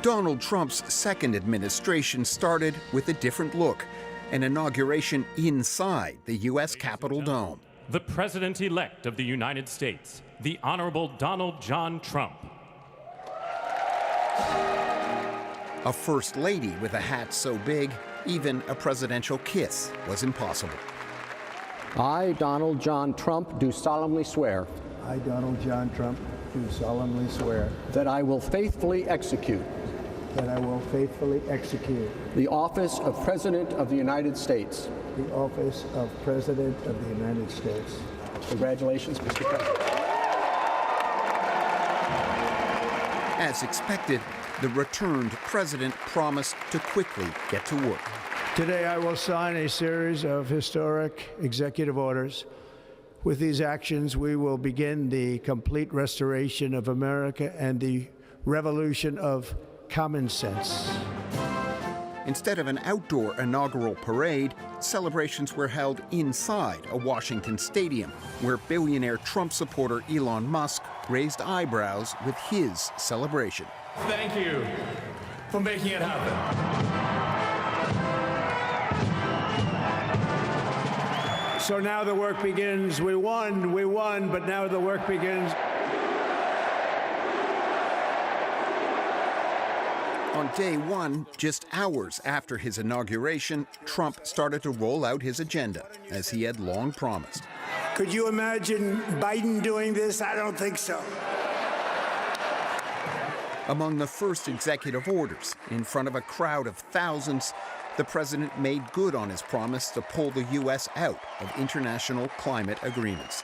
Donald Trump's second administration started with a different look, an inauguration inside the U.S. Capitol dome. The President-elect of the United States, the Honorable Donald John Trump. A First Lady with a hat so big, even a presidential kiss was impossible. I, Donald John Trump, do solemnly swear. I, Donald John Trump, do solemnly swear. That I will faithfully execute. That I will faithfully execute. The office of President of the United States. The office of President of the United States. Congratulations, Mr. President. As expected, the returned president promised to quickly get to work. Today I will sign a series of historic executive orders. With these actions, we will begin the complete restoration of America and the revolution of common sense. Instead of an outdoor inaugural parade, celebrations were held inside a Washington stadium, where billionaire Trump supporter Elon Musk raised eyebrows with his celebration. Thank you for making it happen. So now the work begins. We won, but now the work begins. On day one, just hours after his inauguration, Trump started to roll out his agenda, as he had long promised. Could you imagine Biden doing this? I don't think so. Among the first executive orders, in front of a crowd of thousands, the president made good on his promise to pull the U.S. out of international climate agreements.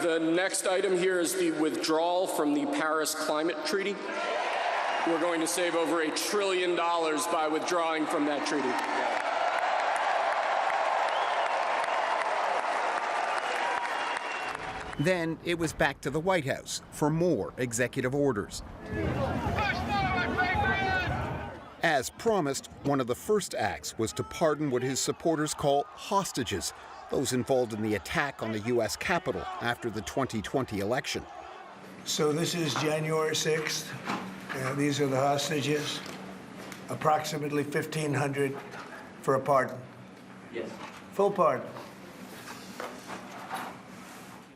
The next item here is the withdrawal from the Paris Climate Treaty. We're going to save over $1 trillion by withdrawing from that treaty. Then it was back to the White House for more executive orders. As promised, one of the first acts was to pardon what his supporters call hostages, those involved in the attack on the U.S. Capitol after the 2020 election. So this is January 6th. These are the hostages. Approximately 1,500 for a pardon. Yes. Full pardon.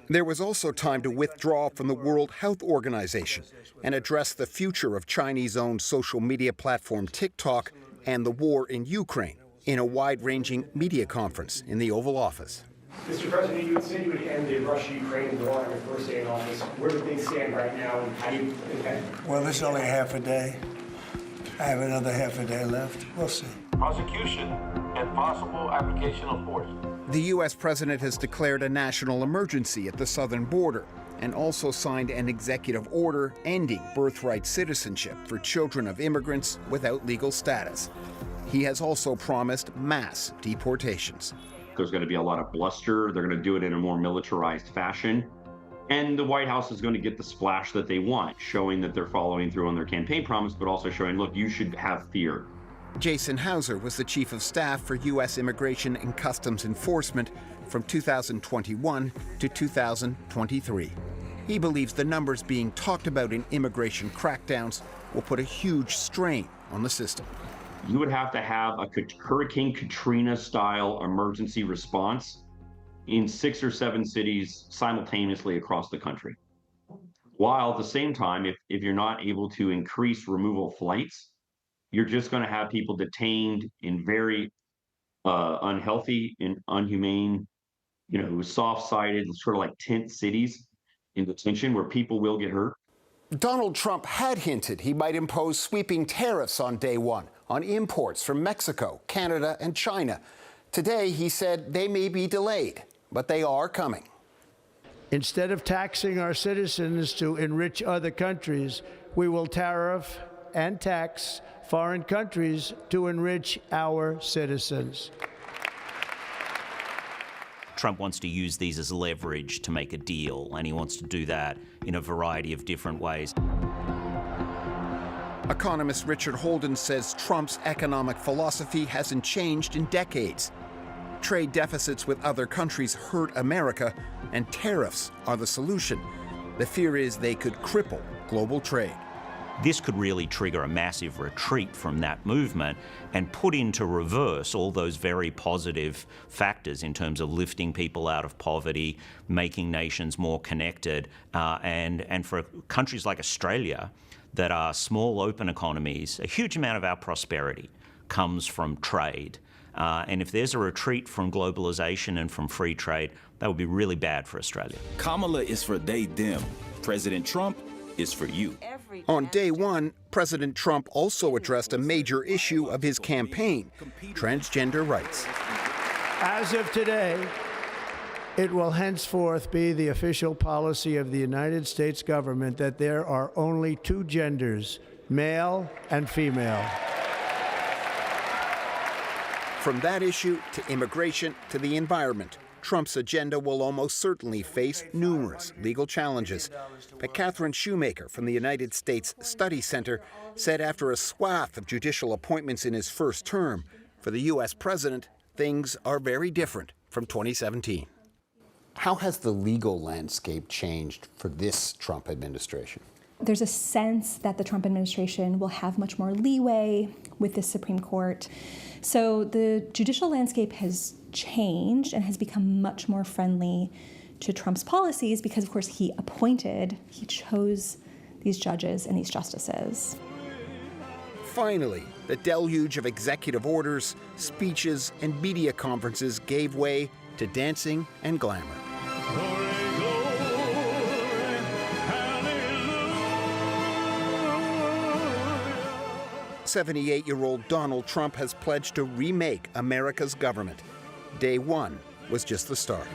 There was also time to withdraw from the World Health Organization and address the future of Chinese-owned social media platform TikTok and the war in Ukraine in a wide-ranging media conference in the Oval Office. Mr. President, you had said you would end the Russia-Ukraine war on your first day in office. Where do things stand right now, and how do you intend? Well, this is only half a day. I have another half a day left. We'll see. Prosecution and possible application of force. The U.S. president has declared a national emergency at the southern border and also signed an executive order ending birthright citizenship for children of immigrants without legal status. He has also promised mass deportations. There's going to be a lot of bluster. They're going to do it in a more militarized fashion. And the White House is going to get the splash that they want, showing that they're following through on their campaign promise, but also showing, look, you should have fear. Jason Hauser was the chief of staff for U.S. Immigration and Customs Enforcement from 2021 to 2023. He believes the numbers being talked about in immigration crackdowns will put a huge strain on the system. You would have to have a Hurricane Katrina-style emergency response in 6 or 7 cities simultaneously across the country. While at the same time, if you're not able to increase removal flights, you're just going to have people detained in very unhealthy and inhumane, soft-sided, sort of like tent cities in detention where people will get hurt. Donald Trump had hinted he might impose sweeping tariffs on day one on imports from Mexico, Canada, and China. Today, he said they may be delayed, but they are coming. Instead of taxing our citizens to enrich other countries, we will tariff and tax foreign countries to enrich our citizens. Trump wants to use these as leverage to make a deal, and he wants to do that in a variety of different ways. Economist Richard Holden says Trump's economic philosophy hasn't changed in decades. Trade deficits with other countries hurt America, and tariffs are the solution. The fear is they could cripple global trade. This could really trigger a massive retreat from that movement and put into reverse all those very positive factors in terms of lifting people out of poverty, making nations more connected, and for countries like Australia that are small open economies, a huge amount of our prosperity comes from trade. And if there's a retreat from globalization and from free trade, that would be really bad for Australia. Kamala is for they, them. President Trump is for you. On day one, President Trump also addressed a major issue of his campaign, transgender rights. As of today, it will henceforth be the official policy of the United States government that there are only two genders, male and female. From that issue to immigration to the environment, Trump's agenda will almost certainly face numerous legal challenges. But Catherine Shoemaker from the United States Study Center said after a swath of judicial appointments in his first term, for the U.S. president, things are very different from 2017. How has the legal landscape changed for this Trump administration? There's a sense that the Trump administration will have much more leeway with the Supreme Court. So the judicial landscape has changed and has become much more friendly to Trump's policies because, of course, he chose these judges and these justices. Finally, the deluge of executive orders, speeches, and media conferences gave way to dancing and glamour. 78-year-old Donald Trump has pledged to remake America's government. Day one was just the start.